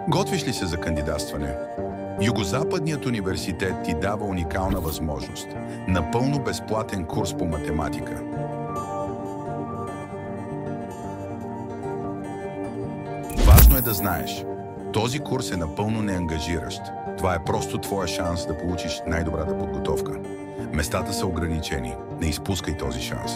Готвиш ли се за кандидатстване? Югозападният университет ти дава уникална възможност. Напълно безплатен курс по математика. Важно е да знаеш, този курс е напълно неангажиращ. Това е просто твоя шанс да получиш най-добрата подготовка. Местата са ограничени. Не изпускай този шанс.